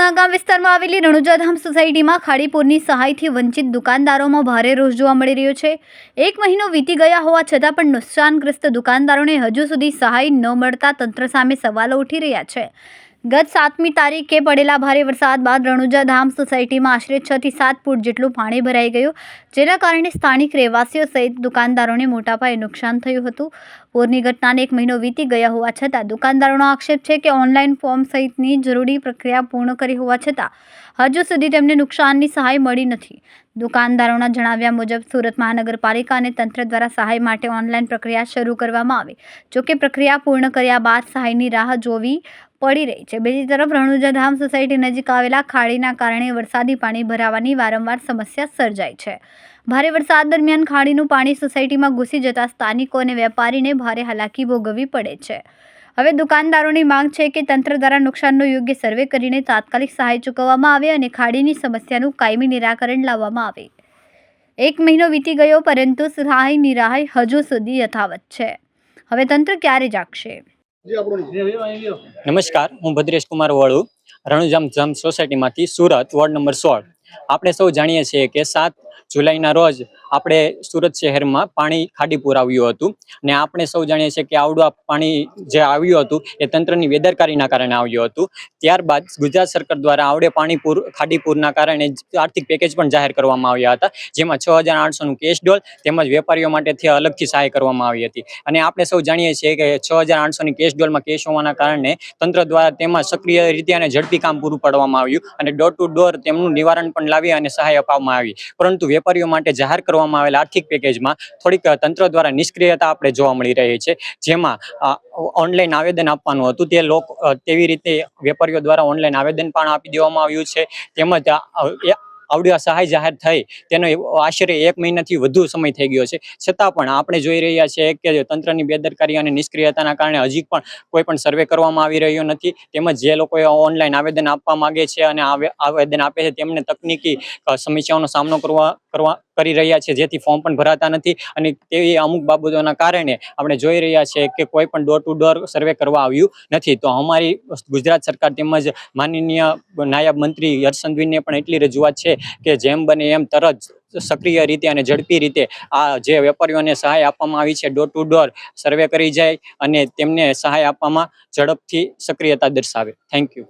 પુણાગામ વિસ્તારમાં આવેલી રણુજાધામ સોસાયટીમાં ખાડીપુરની સહાયથી વંચિત દુકાનદારોમાં ભારે રોષ જોવા મળી રહ્યો છે। 1 મહિનો વીતી ગયા હોવા છતાં પણ નુકસાનગ્રસ્ત દુકાનદારોને હજુ સુધી સહાય ન મળતા તંત્ર સામે સવાલો ઉઠી રહ્યા છે। ગત 7મી તારીખે પડેલા ભારે વરસાદ બાદ રણુજાધામ સોસાયટીમાં આશરે 6 થી 7 ફૂટ જેટલું પાણી ભરાઈ ગયું, જેના કારણે સ્થાનિક રહેવાસીઓ સહિત દુકાનદારોને મોટા પાયે નુકસાન થયું હતું। પૂરની ઘટનાને 1 મહિનો વીતી ગયા હોવા છતાં દુકાનદારોનો આક્ષેપ છે કે ઓનલાઈન ફોર્મ સહિતની જરૂરી પ્રક્રિયા પૂર્ણ કરી હોવા છતાં હજુ સુધી તેમને નુકસાનની સહાય મળી નથી। દુકાનદારોના જણાવ્યા મુજબ સુરત મહાનગરપાલિકા અને તંત્ર દ્વારા સહાય માટે ઓનલાઈન પ્રક્રિયા શરૂ કરવામાં આવી, જોકે પ્રક્રિયા પૂર્ણ કર્યા બાદ સહાયની રાહ જોવી પડી રહી છે। બીજી તરફ રણુજાધામ સોસાયટી નજીક આવેલા ખાડીના કારણે વરસાદી પાણી ભરાવાની વારંવાર સમસ્યા સર્જાય છે। ભારે વરસાદ દરમિયાન ખાડીનું પાણી સોસાયટીમાં ઘૂસી જતા સ્થાનિકો અને વેપારીને ભારે હાલાકી ભોગવવી પડે છે। હવે દુકાનદારોની માંગ છે કે તંત્ર દ્વારા નુકસાનનો યોગ્ય સર્વે કરીને તાત્કાલિક સહાય ચૂકવવામાં આવે અને ખાડીની સમસ્યાનું કાયમી નિરાકરણ લાવવામાં આવે। 1 મહિનો વીતી ગયો પરંતુ સહાયની રાહ હજુ સુધી યથાવત છે। હવે તંત્ર ક્યારે જાગશે? નમસ્કાર, હું ભદ્રેશ કુમાર વાળુ, રણુજાધામ સોસાયટીમાંથી સુરત, વોર્ડ નંબર 16। આપણે સૌ જાણીએ છીએ કે 7 જુલાઈના રોજ આપણે સુરત શહેરમાં પાણી ખાડીપુર આવ્યું હતું ને આપણે સૌ જાણીએ છીએ કે આવડું પાણી જે આવ્યું હતું એ તંત્રની બેદરકારીના કારણે આવ્યું હતું। ત્યારબાદ ગુજરાત સરકાર દ્વારા આવડે ખાડીપુરના કારણે આર્થિક પેકેજ પણ જાહેર કરવામાં આવ્યા હતા, જેમાં 6,800નું કેશ ડોલ તેમજ વેપારીઓ માટેથી અલગથી સહાય કરવામાં આવી હતી। અને આપણે સૌ જાણીએ છીએ કે 6,800ની કેશ ડોલમાં કેશ હોવાના કારણે તંત્ર દ્વારા તેમાં સક્રિય રીતે અને ઝડપી કામ પૂરું પાડવામાં આવ્યું અને ડોર ટુ ડોર તેમનું નિવારણ પણ લાવી અને સહાય આપવામાં આવી। પરંતુ વેપારીઓ માટે જાહેર કરવામાં આવેલ આર્થિક પેકેજમાં થોડીક તંત્ર દ્વારા નિષ્ક્રિયતા આપણે જોવા મળી રહી છે, જેમાં ઓનલાઈન આવેદન આપવાનું હતું તેવી રીતે વેપારીઓ દ્વારા ઓનલાઈન આવેદન પણ આપી દેવામાં આવ્યું છે। તેમજ આવડી સહાય જાહેર થઈ તેનો આશરે 1 મહિનાથી વધુ સમય થઈ ગયો છે, છતાં પણ આપણે જોઈ રહ્યા છીએ કે તંત્રની બેદરકારી અને નિષ્ક્રિયતાના કારણે હજી પણ કોઈ પણ સર્વે કરવામાં આવી રહ્યો નથી। તેમજ જે લોકોએ ઓનલાઈન આવેદન આપવા માંગે છે અને આવેદન આપે છે તેમને તકનીકી સમસ્યાઓનો સામનો કરી રહ્યા છે, જેથી ફોર્મ પણ ભરાતા નથી અને તેવી અમુક બાબતોના કારણે આપણે જોઈ રહ્યા છીએ કે કોઈ પણ ડોર ટુ ડોર સર્વે કરવા આવ્યું નથી। તો અમારી ગુજરાત સરકાર તેમજ માનનીય નાયબ મંત્રી હર્ષ સંઘવીને પણ એટલી રજૂઆત છે કે જેમ બને એમ તરત સક્રિય રીતે અને ઝડપી રીતે આ જે વેપારીઓને સહાય આપવામાં આવી છે ડોર ટુ ડોર સર્વે કરી જાય અને તેમને સહાય આપવામાં ઝડપથી સક્રિયતા દર્શાવે। Thank you.